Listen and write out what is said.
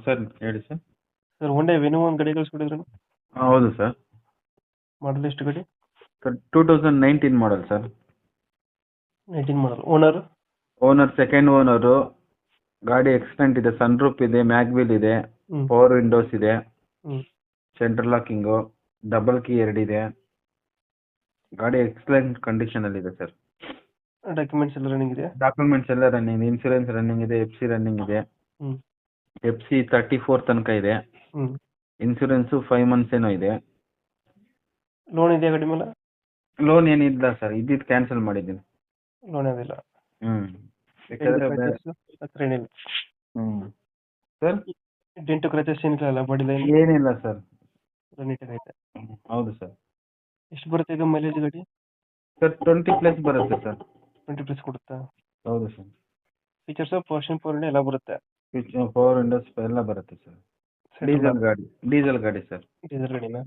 Sir ಹೇಳಿ sir. Sir ಹೊಂಡೆ venue ಒಂದು ಗಾಡಿ ಕಳಿಸ್ಕೊಟ್ಟಿದ್ರು. ಹೌದು ಸರ್. ಮಾಡಲ್ ಎಷ್ಟು ಗಾಡಿ? Sir 2019 model sir. 19 ಮಾಡಲ್. ಓನರ್? Owner second owner. ಗಾಡಿ ಎಕ್ಸ್ಟೆಂಟ್ ಇದೆ, ಸನ್ ರೂಪ್ ಇದೆ, ಮ್ಯಾಗ್ವಿಲ್ ಇದೆ, ಹ್ಮ್ ಪವರ್ ವಿಂಡೋಸ್ ಇದೆ, ಹ್ಮ್ ಸೆಂಟ್ರಲ್ ಲಾಕಿಂಗು, ಡಬಲ್ ಕೀ ಎರಡಿದೆ. ಗಾಡಿ ಎಕ್ಸಲೆಂಟ್ ಕಂಡೀಷನ್ ಅಲ್ಲಿ ಇದೆ ಸರ್. ಡಾಕ್ಯುಮೆಂಟ್ಸ್ ಎಲ್ಲ ರನ್ನಿಂಗ್ ಇದೆಯಾ? ಡಾಕ್ಯುಮೆಂಟ್ಸ್ ಎಲ್ಲ ರನ್ನಿಂಗ್, ಇನ್ಸೂರೆನ್ಸ್ ರನ್ನಿಂಗ್ ಇದೆ, FC ರನ್ನಿಂಗ್ ಇದೆ. ಹ್ಮ್ FC 34 ತನಕ ಇದೆ. ಹ್ಮ್ ಇನ್ಸೂರೆನ್ಸು 5 ಮಂತ್ಸ್ ಏನೋ ಇದೆ. ಲೋನ್ ಇದೆಯಾ ಗಾಡಿ ಮೇಲೆ? ಲೋನ್ ಏನಿಲ್ಲ ಸರ್, ಇದ್ದಿದ್ದು ಕ್ಯಾನ್ಸಲ್ ಮಾಡಿದ್ದೀನಿ. ಲೋನ್ ಅದಿಲ್ಲ. ಹ್ಮ್ ಬೇಕಾದ್ರೆ ಬೇರೆ. ಹತ್ರ ಏನಿಲ್ಲ. ಸರ್ ಡೆಂಟು ಕ್ರಚಸ್ ಏನಿಲ್ಲ ಬಾಡಿ ಲೈನ್ ಏನಿಲ್ಲ ಸರ್. ನೀಟಾಗಿ ಐತೆ. ಹೌದು ಸರ್. ಎಷ್ಟು ಬರುತ್ತೆ ಈಗ ಮೈಲೇಜ್ ಗಾಡಿ? ಸರ್ 20 ಪ್ಲಸ್ ಬರುತ್ತೆ ಸರ್. 20 ಪ್ಲಸ್ ಕೊಡುತ್ತಾ? ಹೌದು ಸರ್. ಫೀಚರ್ಸ್ ಪೋರ್ಷನ್ ಪವರ್ ಎಲ್ಲ ಬರುತ್ತೆ. ಪವರ್ ವಿಂಡೋಸ್ ಎಲ್ಲ ಬರುತ್ತೆ ಸರ್. ಡೀಸೆಲ್ ಗಾಡಿ ಸರ್. ಡೀಸೆಲ್ ಗಾಡಿನಾ?